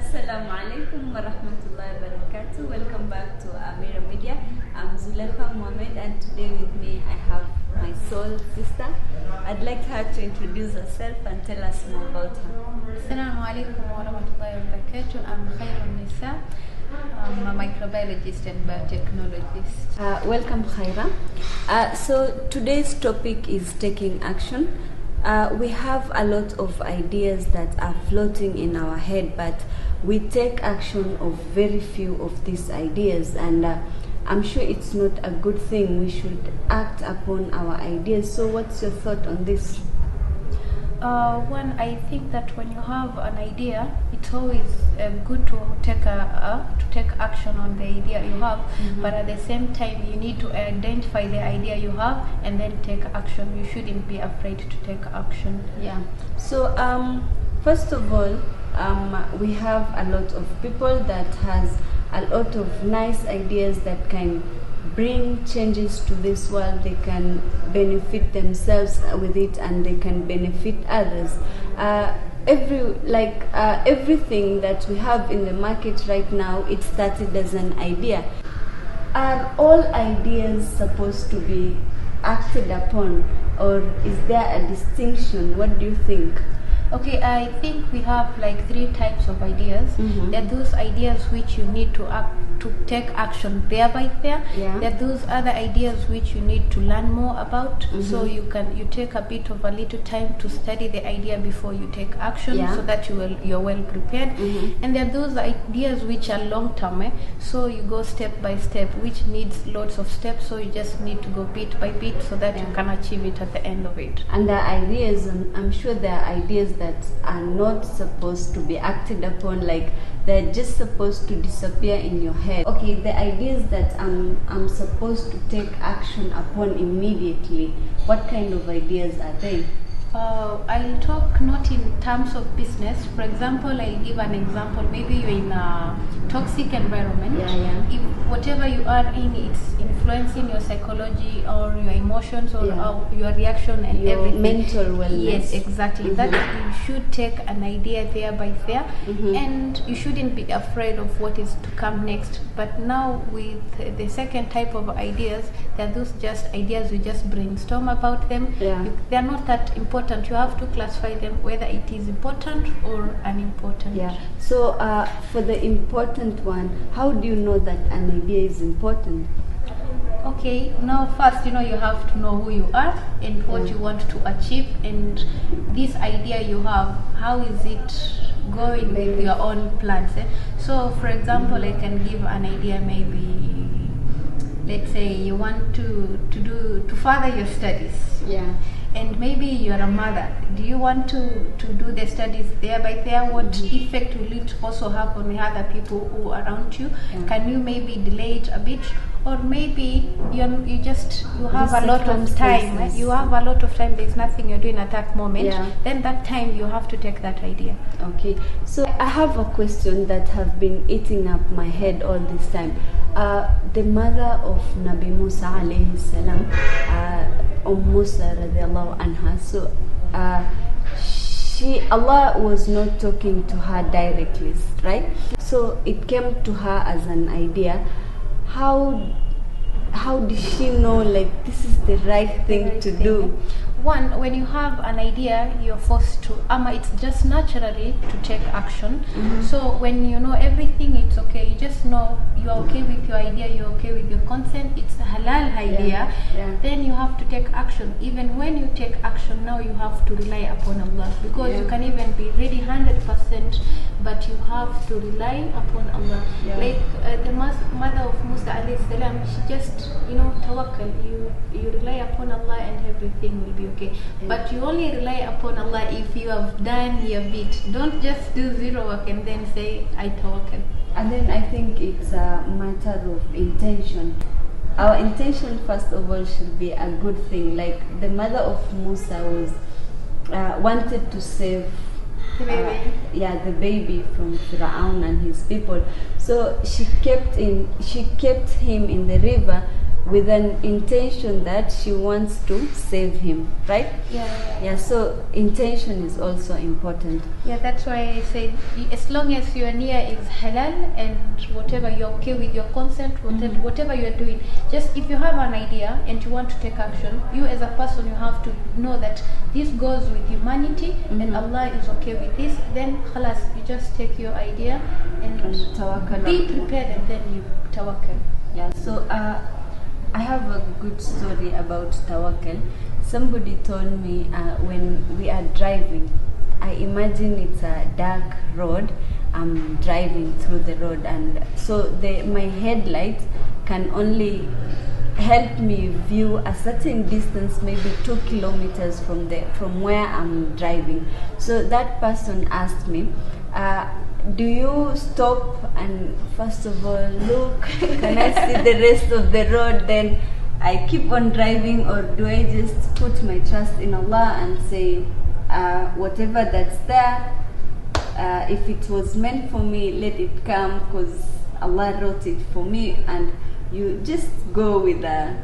Assalamu alaikum wa rahmatullahi wa barakatuh. Welcome back to Amirah Media. I'm Zulekha Mohammed, and today with me I have my soul sister. I'd like her to introduce herself and tell us more about her. Assalamu alaikum wa rahmatullahi wa barakatuh. I'm Khairun Nisa. I'm a microbiologist and biotechnologist. Welcome, Khaira. So today's topic is taking action. We have a lot of ideas that are floating in our head, but we take action of very few of these ideas, and I'm sure it's not a good thing. We should act upon our ideas. So what's your thought on this? One, I think that when you have an idea, it's always good to take action on the idea you have. But at the same time, you need to identify the idea you have and then take action. You shouldn't be afraid to take action. Yeah. So first of all, we have a lot of people that has a lot of nice ideas that can bring changes to this world. They can benefit themselves with it, and they can benefit others. Everything that we have in the market right now, it started as an idea. Are all ideas supposed to be acted upon, or is there a distinction? What do you think? Okay, I think we have like three types of ideas. There are those ideas which you need to take action there by there. Yeah. There are those other ideas which you need to learn more about. So you take a little time to study the idea before you take action, so that you're well prepared. And there are those ideas which are long term. So you go step by step, which needs lots of steps. So you just need to go bit by bit so that you can achieve it at the end of it. And there are ideas, and I'm sure there are ideas that are not supposed to be acted upon, like they're just supposed to disappear in your head. Okay, the ideas that I'm supposed to take action upon immediately, what kind of ideas are they? I'll talk not in terms of business. For example, I'll give an example. Maybe you're in a toxic environment. If whatever you are in, it's influencing your psychology or your emotions or your reaction and your everything. Mental wellness. Yes, exactly. That you should take an idea there by there, and you shouldn't be afraid of what is to come next. But now with the second type of ideas, they're those just ideas we just brainstorm about them. They're not that important. You have to classify them whether it is important or unimportant. Yeah. So for the important one, how do you know that an idea is important? Okay, now first, you have to know who you are and what you want to achieve, and this idea you have, how is it going with your own plans? So for example, I can give an idea. Maybe let's say you want to further your studies. And maybe you're a mother. Do you want to do the studies there by there? What effect will it also have on the other people who are around you? Can you maybe delay it a bit? Or maybe you have a lot of time. You have a lot of time. There's nothing you're doing at that moment. Then that time you have to take that idea. Okay. So I have a question that have been eating up my head all this time. The mother of Nabi Musa alayhi salam, Musa radiallahu anha. So Allah was not talking to her directly, right? So it came to her as an idea. How did she know like this is the right thing to do? One, when you have an idea, you're forced to, it's just naturally to take action. So when you know everything, it's okay. You just know you're okay with your idea, you're okay with your consent, it's a halal idea. Then you have to take action. Even when you take action, now you have to rely upon Allah, because you can even be ready 100%, but you have to rely upon Allah. Like the mother of Musa alayhi salam, she just tawakkal. You rely upon Allah and everything will be okay. But you only rely upon Allah if you have done your bit. Don't just do zero work and then say I tawakkal. And then I think it's a matter of intention. Our intention, first of all, should be a good thing. Like the mother of Musa was wanted to save the baby from Fir'aun and his people. So she kept him in the river with an intention that she wants to save him, right? Yeah. So intention is also important. Yeah, that's why I said as long as your niyyah is halal and whatever you're okay with your consent, whatever you're doing, just if you have an idea and you want to take action, you as a person, you have to know that this goes with humanity and Allah is okay with this. Then khalas, you just take your idea and tawakkal. Be prepared and then you tawakkal. Yeah, so I have a good story about tawakkal. Somebody told me when we are driving, I imagine it's a dark road. I'm driving through the road, and so my headlights can only help me view a certain distance, maybe 2 kilometers from where I'm driving. So that person asked me, do you stop and first of all look, can I see the rest of the road, then I keep on driving, or do I just put my trust in Allah and say whatever that's there, if it was meant for me, let it come, because Allah wrote it for me, and you just go with the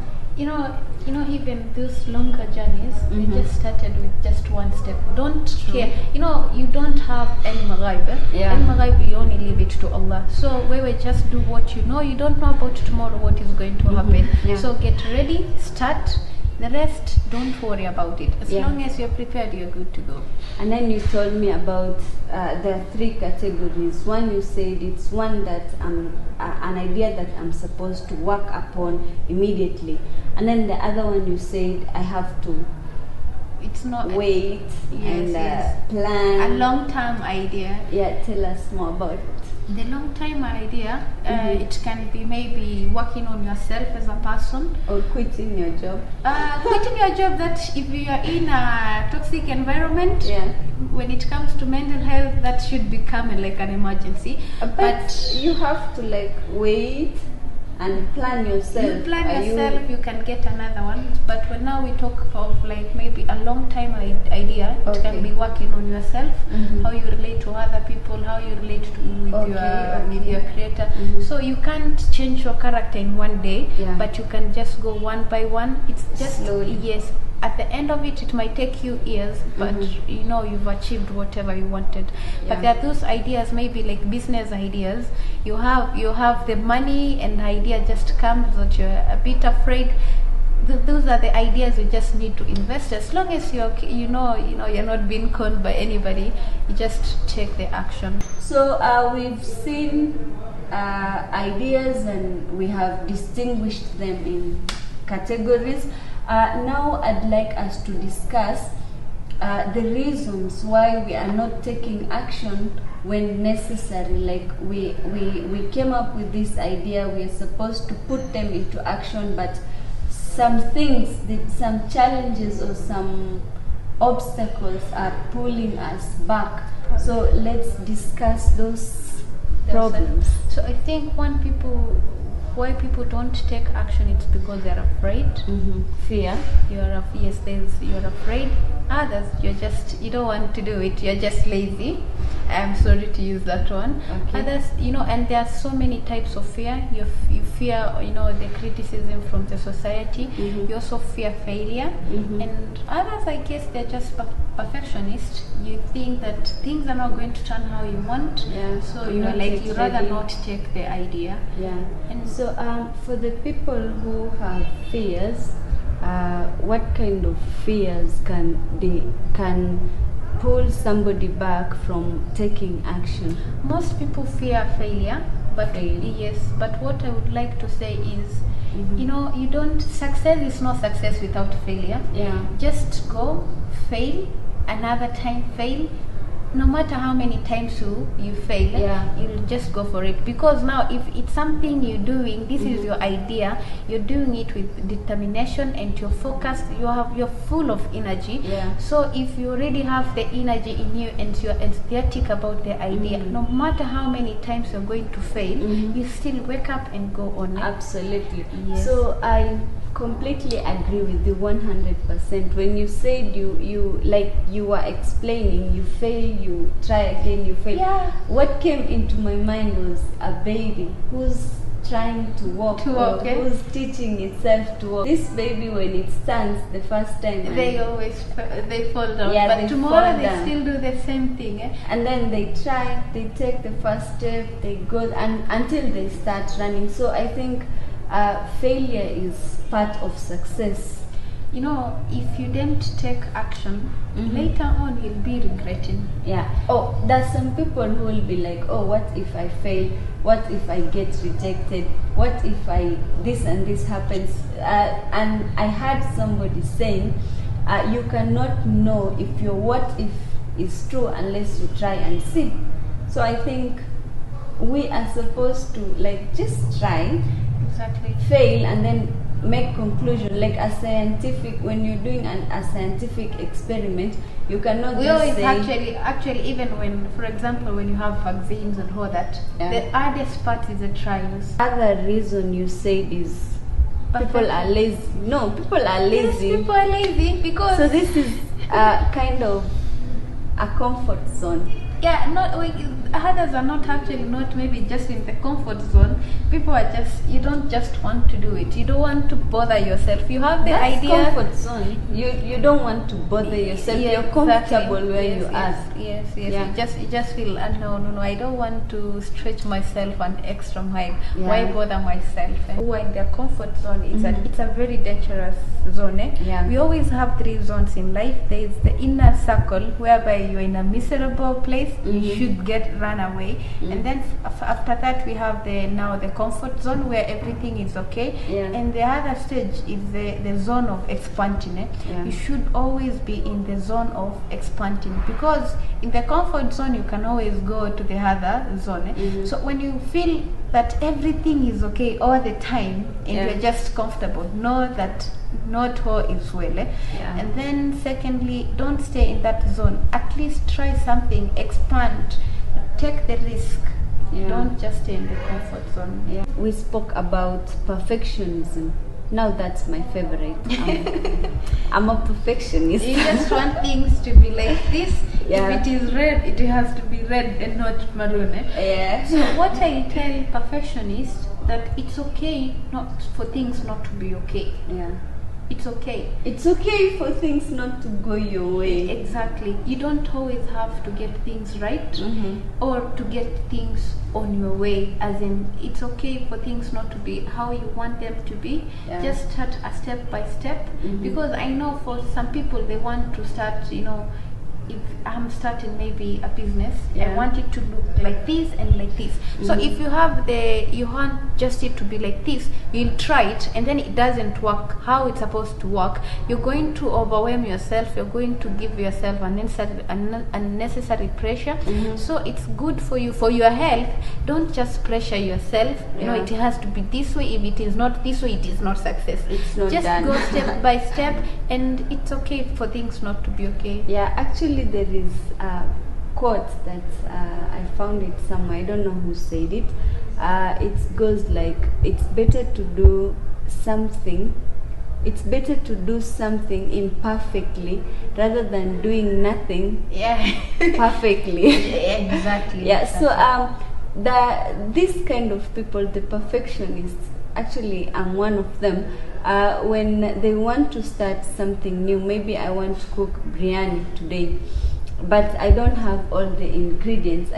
even those longer journeys, you just started with just one step. Don't care. You don't have any maghaib. Any maghaib, you only leave it to Allah. So we will just do what you know. You don't know about tomorrow what is going to happen. So get ready, start. The rest, don't worry about it. As long as you're prepared, you're good to go. And then you told me about the 3 categories. One, you said it's one that an idea that I'm supposed to work upon immediately. And then the other one, you said I have to wait and plan. A long-term idea. Yeah, tell us more about it. The long-term idea, it can be maybe working on yourself as a person. Or quitting your job. Quitting your job, that if you are in a toxic environment, when it comes to mental health, that should become like an emergency. But you have to wait and plan yourself. You plan yourself, you can get another one. But when now we talk of maybe a long time idea, it can be working on yourself, how you relate to other people, how you relate with your creator. So you can't change your character in one day, but you can just go one by one. It's just slowly. Yes. At the end of it, it might take you years, but you've achieved whatever you wanted. But there are those ideas, maybe like business ideas. You have the money, and the idea just comes that you're a bit afraid. Those are the ideas you just need to invest. As long as you're you're not being conned by anybody, you just take the action. So we've seen ideas, and we have distinguished them in categories. Now I'd like us to discuss the reasons why we are not taking action when necessary. Like we came up with this idea, we are supposed to put them into action, but some things, some challenges or some obstacles are pulling us back. So let's discuss those problems. So I think why people don't take action, it's because they're afraid. Fear. You're afraid. Others, you don't want to do it, you're just lazy. I'm sorry to use that one. Others, and there are so many types of fear. You fear the criticism from the society. You also fear failure. And others, I guess, they're just perfectionists. You think that things are not going to turn how you want, so you rather not take the idea. And so for the people who have fears, what kind of fears can pull somebody back from taking action? Most people fear failure, but but what I would like to say is, success is not success without failure. Just go, fail, another time fail. No matter how many times you fail, you'll just go for it. Because now, if it's something you're doing, this is your idea, you're doing it with determination and you're focused, you're full of energy. So if you already have the energy in you and you're enthusiastic about the idea, no matter how many times you're going to fail, you still wake up and go on. Absolutely. So I completely agree with you 100%. When you said you were explaining, you fail, you try again, you fail. What came into my mind was a baby who's trying to walk, or who's teaching itself to walk. This baby, when it stands the first time, they always they fall down. Yeah, but tomorrow they still do the same thing. And then they take the first step, they go until they start running. So I think failure is part of success. You know, if you don't take action, later on you'll be regretting. Yeah. Oh, there's some people who will be like, oh, what if I fail? What if I get rejected? What if this and this happens? And I heard somebody saying, you cannot know if your what if is true unless you try and see. So I think we are supposed to just try, exactly, fail, and then make conclusion. Like a scientific, when you're doing a scientific experiment, you cannot we just always say, actually even when, for example, when you have vaccines and all that, the hardest part is the trials. Other reason you said is people are lazy. No, people are lazy. Yes, people are lazy because so this is kind of a comfort zone. Yeah, others are not maybe just in the comfort zone. People are you don't just want to do it. You don't want to bother yourself. You have the idea. Comfort zone. You don't want to bother yourself. Yeah, you're comfortable exactly. where you are. Yes. Yeah. You just feel no. I don't want to stretch myself an extra mile. Yeah. Why bother myself? Who are in their comfort zone? It's a very dangerous zone. Yeah. We always have 3 zones in life. There is the inner circle, whereby you're in a miserable place. You should run away, and then after that we have the comfort zone where everything is okay, and the other stage is the zone of expanding. You should always be in the zone of expanding, because in the comfort zone you can always go to the other zone. So when you feel that everything is okay all the time and you're just comfortable, know that not all is well. And then secondly, don't stay in that zone. At least try something, expand, take the risk. Don't just stay in the comfort zone. We spoke about perfectionism. Now that's my favorite. I'm a perfectionist. You just want things to be like this. Yeah. If it is red, it has to be red and not maroon. Yeah. So what I tell perfectionists, that it's okay not for things not to be okay. Yeah. It's okay. It's okay for things not to go your way. Exactly. You don't always have to get things right or to get things on your way. As in, it's okay for things not to be how you want them to be. Just start a step by step. Because I know for some people, they want to start, if I'm starting maybe a business, I want it to look like this and like this. So if you want just it to be like this, you'll try it and then it doesn't work how it's supposed to work. You're going to overwhelm yourself. You're going to give yourself unnecessary pressure. So it's good for you, for your health. Don't just pressure yourself. It has to be this way. If it is not this way, it is not success. It's not just done. Go step by step, and it's okay for things not to be okay. Yeah, actually there is a quote that I found it somewhere. I don't know who said it. It goes like, it's better to do something imperfectly rather than doing nothing perfectly. Exactly. So this kind of people, the perfectionists, actually I'm one of them. When they want to start something new, maybe I want to cook biryani today, but I don't have all the ingredients.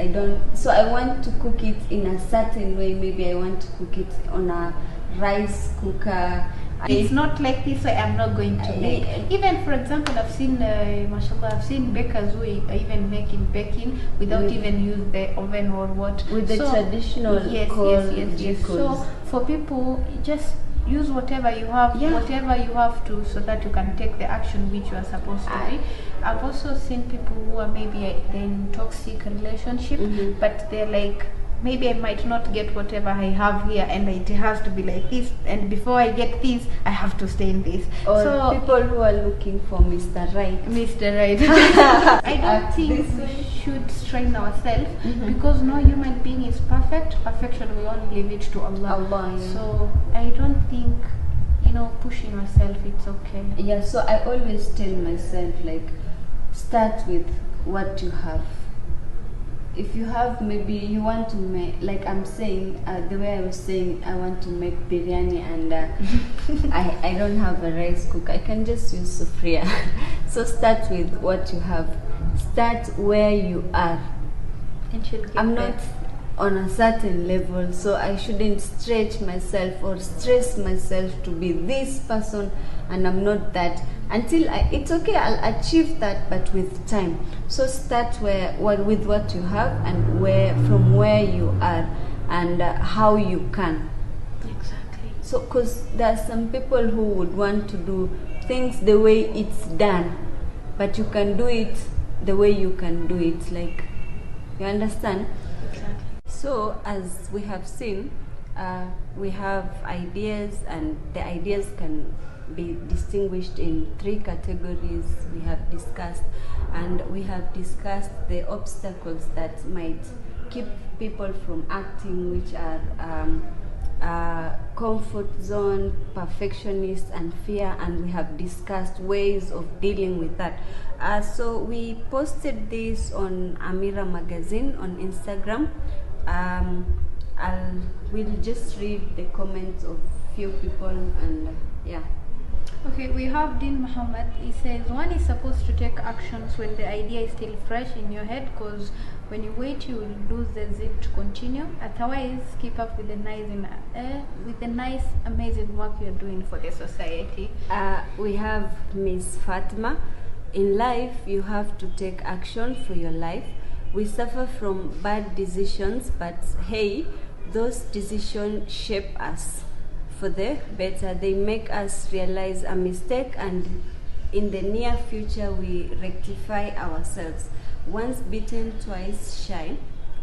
So I want to cook it in a certain way. Maybe I want to cook it on a rice cooker. It's not like this way. I'm not going to make. Even for example, I've seen, mashallah, I've seen bakers who are even making baking without even use the oven or what. With the traditional yes. So for people, just use whatever you have, so that you can take the action which you are supposed to be. I've also seen people who are maybe in toxic relationship, but they're like, maybe I might not get whatever I have here, and it has to be like this, and before I get this, I have to stay in this. Or so people who are looking for Mr. Right. I don't think we should strain ourselves, because no human being is perfect. Perfection, we only leave it to Allah. So I don't think, pushing yourself, it's okay. Yeah, so I always tell myself, start with what you have. if you have, maybe you want to make, like I'm saying, the way I was saying, I want to make biryani and I don't have a rice cooker, I can just use sufria. So start with what you have. Start where you are. And should get I'm there. not on a certain level, so I shouldn't stretch myself or stress myself to be this person, and I'm not that until it's okay, I'll achieve that, but with time. So start with what you have, and from where you are, and how you can. Exactly. So because there are some people who would want to do things the way it's done, but you can do it the way you can do it, like, you understand? Exactly. So as we have seen, we have ideas, and the ideas can be distinguished in 3 categories we have discussed. And we have discussed the obstacles that might keep people from acting, which are comfort zone, perfectionist, and fear, and we have discussed ways of dealing with that. So we posted this on Amirah magazine on Instagram. We'll just read the comments of few people, and yeah. Okay, we have Dean Muhammad. He says one is supposed to take actions when the idea is still fresh in your head, because when you wait, you will lose the zeal to continue. Otherwise, keep up with the nice, amazing work you're doing for the society. We have Miss Fatima. In life, you have to take action for your life. We suffer from bad decisions, but hey, those decisions shape us for the better. They make us realize a mistake, and in the near future we rectify ourselves. Once bitten, twice shy.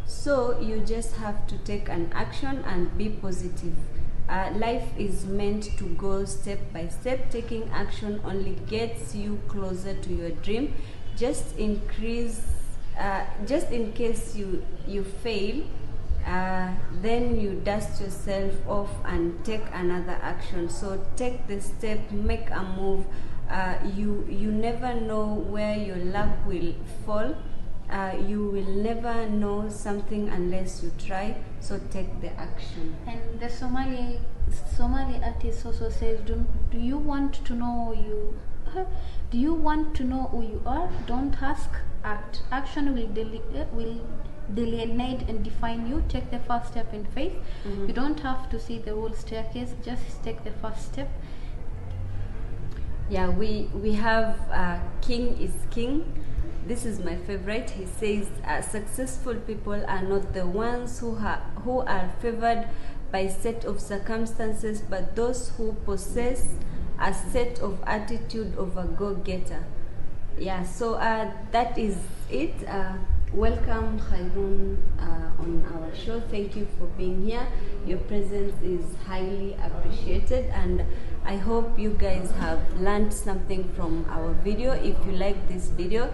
So you just have to take an action and be positive. Life is meant to go step by step. Taking action only gets you closer to your dream. Just in case you fail, then you dust yourself off and take another action. So take the step, make a move. You never know where your luck will fall. You will never know something unless you try. So take the action. And the Somali artist also says, do you want to know who you are? Don't ask, act. Action will delineate and define you. Take the first step in faith. You don't have to see the whole staircase, just take the first step. Yeah, we have King is King. This is my favorite. He says, successful people are not the ones who are favored by a set of circumstances, but those who possess a set of attitude of a go-getter. Yeah, so that is it. Welcome, Khairun, on our show. Thank you for being here. Your presence is highly appreciated, and I hope you guys have learned something from our video. If you like this video,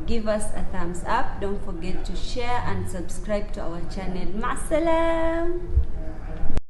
give us a thumbs up. Don't forget to share and subscribe to our channel. Ma salam.